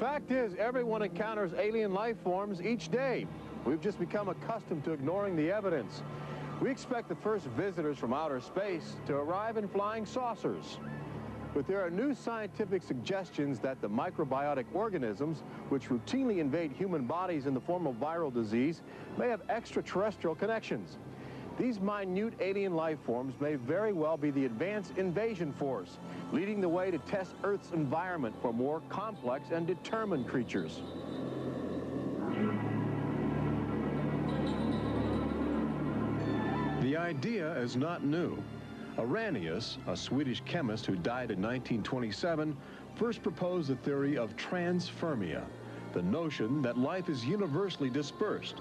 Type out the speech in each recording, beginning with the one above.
fact is, everyone encounters alien life forms each day. We've just become accustomed to ignoring the evidence. We expect the first visitors from outer space to arrive in flying saucers. But there are new scientific suggestions that the microbiotic organisms, which routinely invade human bodies in the form of viral disease, may have extraterrestrial connections. These minute alien life forms may very well be the advanced invasion force, leading the way to test Earth's environment for more complex and determined creatures. The idea is not new. Arrhenius, a Swedish chemist who died in 1927, first proposed the theory of transfermia, the notion that life is universally dispersed,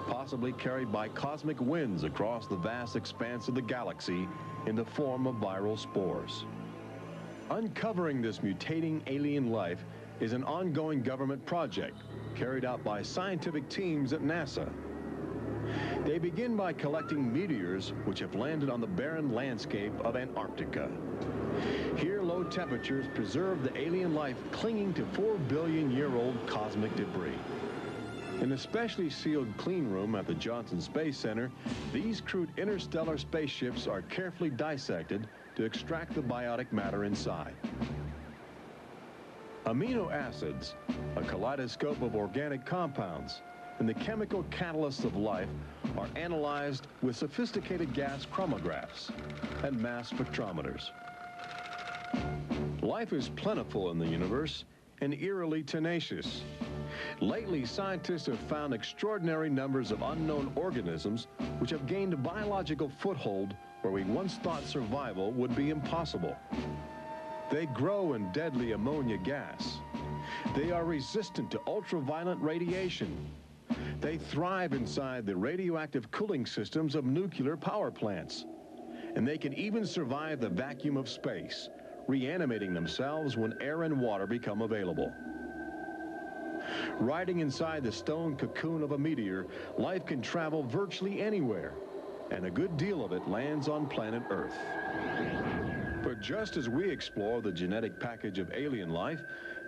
possibly carried by cosmic winds across the vast expanse of the galaxy in the form of viral spores. Uncovering this mutating alien life is an ongoing government project carried out by scientific teams at NASA. They begin by collecting meteors which have landed on the barren landscape of Antarctica. Here, low temperatures preserve the alien life clinging to 4-billion-year-old cosmic debris. In a specially sealed clean room at the Johnson Space Center, these crude interstellar spaceships are carefully dissected to extract the biotic matter inside. Amino acids, a kaleidoscope of organic compounds, and the chemical catalysts of life are analyzed with sophisticated gas chromographs and mass spectrometers. Life is plentiful in the universe and eerily tenacious. Lately, scientists have found extraordinary numbers of unknown organisms which have gained a biological foothold where we once thought survival would be impossible. They grow in deadly ammonia gas. They are resistant to ultraviolet radiation. They thrive inside the radioactive cooling systems of nuclear power plants. And they can even survive the vacuum of space, reanimating themselves when air and water become available. Riding inside the stone cocoon of a meteor, life can travel virtually anywhere, and a good deal of it lands on planet Earth. But just as we explore the genetic package of alien life,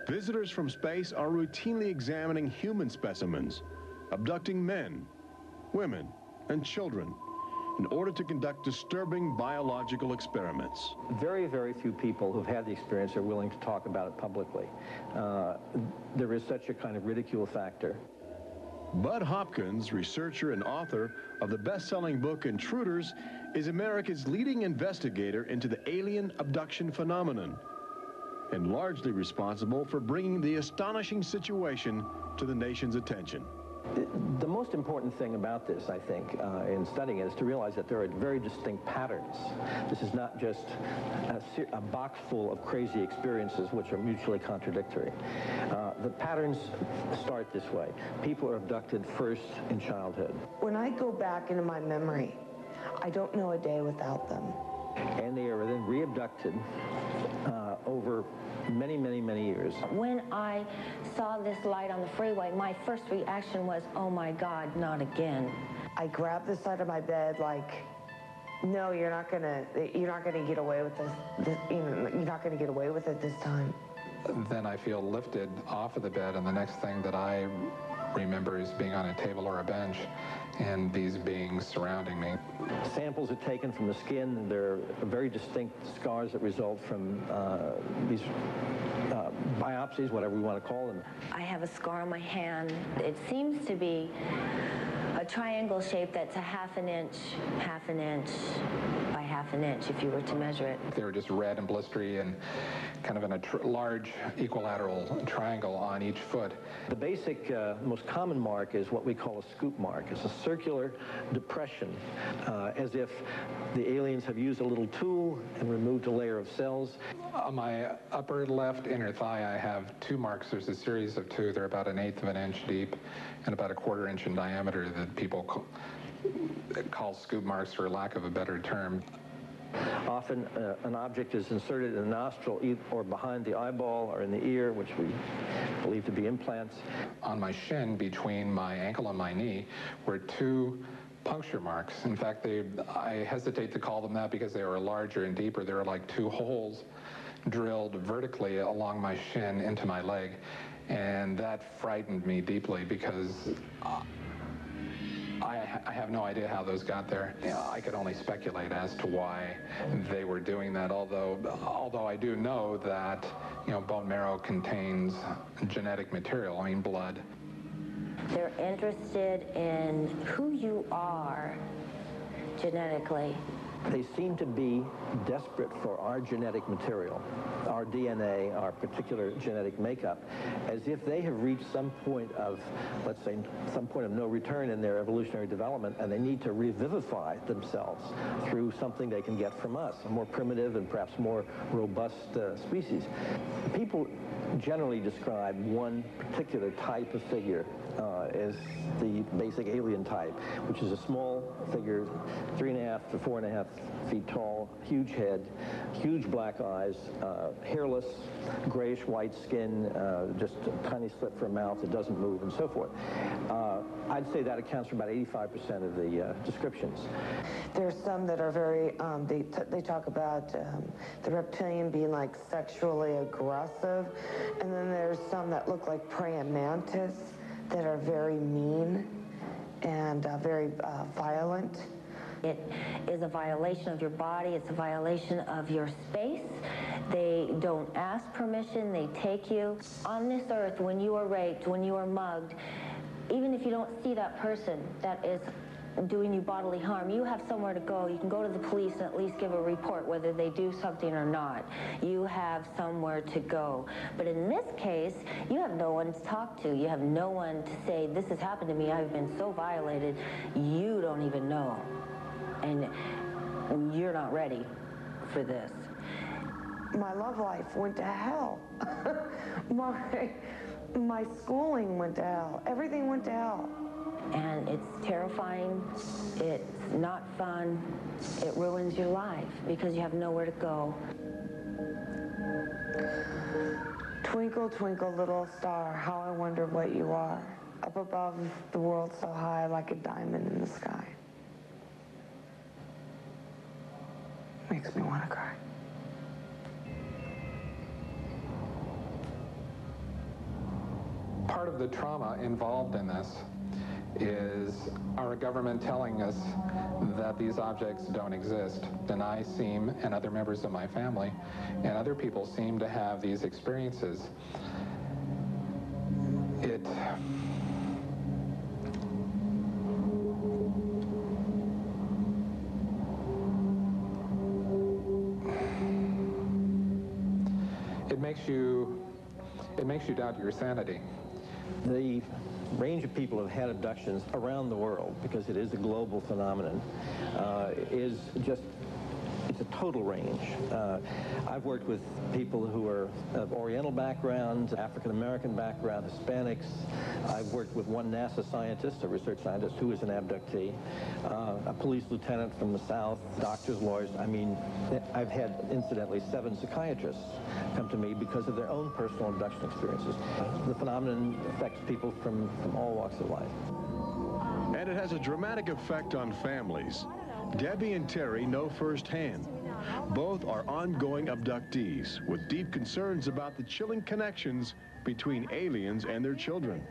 visitors from space are routinely examining human specimens, abducting men, women, and children in order to conduct disturbing biological experiments. Very, very few people who've had the experience are willing to talk about it publicly. There is such a kind of ridicule factor. Bud Hopkins, researcher and author of the best-selling book Intruders, is America's leading investigator into the alien abduction phenomenon, and largely responsible for bringing the astonishing situation to the nation's attention. The most important thing about this, I think, in studying it is to realize that there are very distinct patterns. This is not just a box full of crazy experiences which are mutually contradictory. The patterns start this way. People are abducted first in childhood. When I go back into my memory, I don't know a day without them. And they are then re-abducted over many, many, many years. When I saw this light on the freeway, my first reaction was, oh my God, not again. I grabbed the side of my bed like, no, you're not gonna get away with this. You're not gonna get away with it this time. Then I feel lifted off of the bed, and the next thing that I remember is being on a table or a bench and these beings surrounding me. Samples are taken from the skin. There are very distinct scars that result from these biopsies, whatever we want to call them. I have a scar on my hand. It seems to be a triangle shape that's a half an inch by half an inch if you were to measure it. They were just red and blistery and kind of in a large equilateral triangle on each foot. The basic, most common mark is what we call a scoop mark. It's a circular depression, as if the aliens have used a little tool and removed a layer of cells. On my upper left inner thigh, I have two marks. There's a series of two. They're about 1/8 of an inch deep and about 1/4 inch in diameter that people call scoop marks, for lack of a better term. Often an object is inserted in the nostril or behind the eyeball or in the ear, which we believe to be implants. On my shin, between my ankle and my knee, were two puncture marks. In fact, I hesitate to call them that because they were larger and deeper. They were like two holes drilled vertically along my shin into my leg. And that frightened me deeply because I have no idea how those got there. I could only speculate as to why they were doing that, although I do know that, bone marrow contains genetic material, blood. They're interested in who you are genetically. They seem to be desperate for our genetic material, our DNA, our particular genetic makeup, as if they have reached some point of, let's say, some point of no return in their evolutionary development, and they need to revivify themselves through something they can get from us, a more primitive and perhaps more robust species. People generally describe one particular type of figure as the basic alien type, which is a small figure, 3.5 to 4.5 feet tall, huge head, huge black eyes, hairless, grayish-white skin, just a tiny slit for a mouth that doesn't move, and so forth. I'd say that accounts for about 85% of the descriptions. There's some that are very, they talk about the reptilian being like sexually aggressive, and then there's some that look like praying mantis that are very mean and very violent. It is a violation of your body. It's a violation of your space. They don't ask permission. They take you. On this earth, when you are raped, when you are mugged, even if you don't see that person that is doing you bodily harm, you have somewhere to go. You can go to the police and at least give a report whether they do something or not. You have somewhere to go. But in this case, you have no one to talk to. You have no one to say, this has happened to me. I've been so violated. You don't even know. And you're not ready for this. My love life went to hell. My schooling went to hell. Everything went to hell. And it's terrifying, it's not fun, it ruins your life because you have nowhere to go. Twinkle, twinkle, little star, how I wonder what you are. Up above the world so high, like a diamond in the sky. Makes me want to cry. Part of the trauma involved in this is our government telling us that these objects don't exist. And I seem, and other members of my family, and other people seem to have these experiences. It makes you doubt your sanity. The range of people who have had abductions around the world, because it is a global phenomenon, is just, it's a total range. I've worked with people who are of Oriental backgrounds, African-American background, Hispanics. I've worked with one NASA scientist, a research scientist, who is an abductee, a police lieutenant from the South, doctors, lawyers. I mean, I've had, incidentally, 7 psychiatrists come to me because of their own personal abduction experiences. The phenomenon affects people from all walks of life. And it has a dramatic effect on families. Debbie and Terry know firsthand. Both are ongoing abductees with deep concerns about the chilling connections between aliens and their children.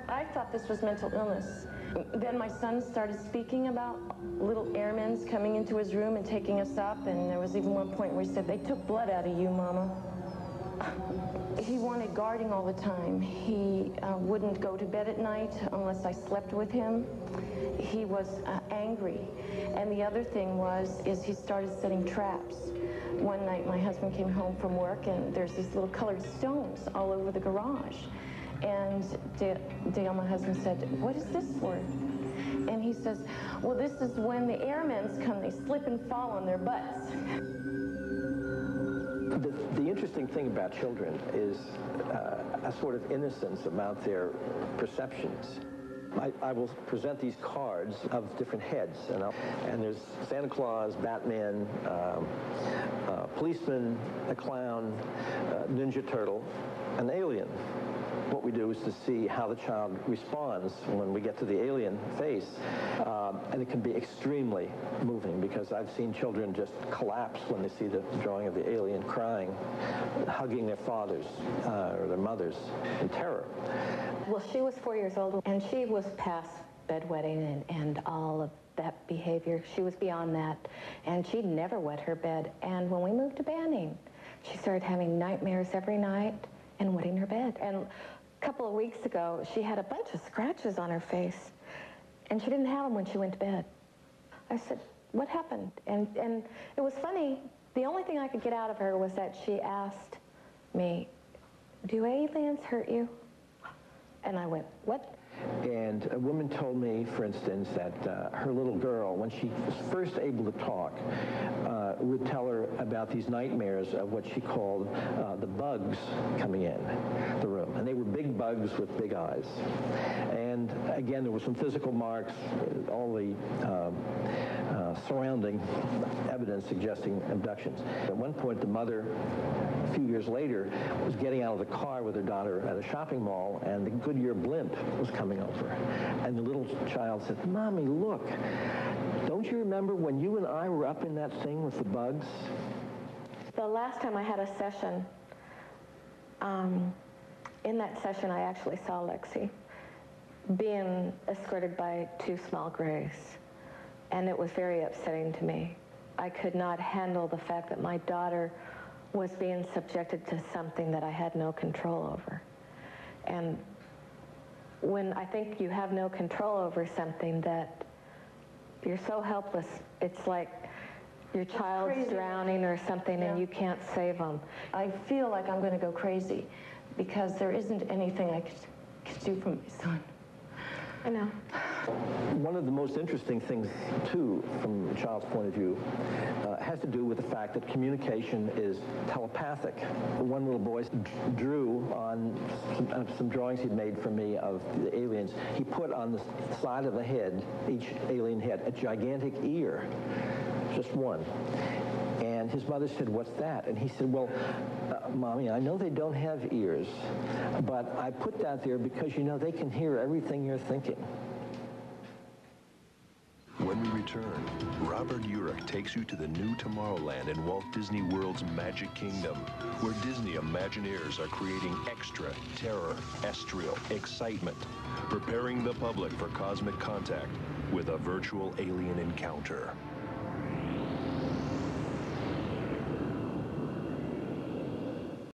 I thought this was mental illness. Then my son started speaking about little airmen coming into his room and taking us up, and there was even one point where he said, "They took blood out of you, Mama." He wanted guarding all the time. He wouldn't go to bed at night unless I slept with him. He was angry. And the other thing is he started setting traps. One night my husband came home from work and there's these little colored stones all over the garage. And Dale, my husband, said, "What is this for?" And he says, "Well, this is when the airmen come, they slip and fall on their butts." The interesting thing about children is a sort of innocence about their perceptions. I will present these cards of different heads, and there's Santa Claus, Batman, policeman, a clown, Ninja Turtle, an alien. what we do is to see how the child responds when we get to the alien face, and it can be extremely moving, because I've seen children just collapse when they see the drawing of the alien, crying, hugging their fathers or their mothers in terror. Well, she was 4 years old, and she was past bedwetting and all of that behavior. She was beyond that, and she'd never wet her bed. And when we moved to Banning, she started having nightmares every night and wetting her bed. And a couple of weeks ago, she had a bunch of scratches on her face, and she didn't have them when she went to bed. I said, what happened? And it was funny. The only thing I could get out of her was that she asked me, do aliens hurt you? And I went, what? And a woman told me, for instance, that her little girl, when she was first able to talk, would tell her about these nightmares of what she called the bugs coming in the room. And they were big bugs with big eyes. And again, there were some physical marks, all the surrounding evidence suggesting abductions. At one point, the mother, a few years later, was getting out of the car with her daughter at a shopping mall, and the Goodyear blimp was coming over. And the little child said, Mommy, look, don't you remember when you and I were up in that thing with the bugs? The last time I had a session, in that session I actually saw Lexi being escorted by two small grays, and it was very upsetting to me. I could not handle the fact that my daughter was being subjected to something that I had no control over. And when I think you have no control over something, that you're so helpless, it's like your child's drowning or something, and you can't save them. I feel like I'm going to go crazy because there isn't anything I could do for my son. I know. One of the most interesting things, too, from a child's point of view, has to do with the fact that communication is telepathic. One little boy drew on some drawings he'd made for me of the aliens. He put on the side of the head, each alien head, a gigantic ear, just one. And his mother said, what's that? And he said, well, Mommy, I know they don't have ears, but I put that there because, you know, they can hear everything you're thinking. When we return, Robert Urich takes you to the new Tomorrowland in Walt Disney World's Magic Kingdom, where Disney Imagineers are creating extra terror, estrial excitement, preparing the public for cosmic contact with a virtual alien encounter.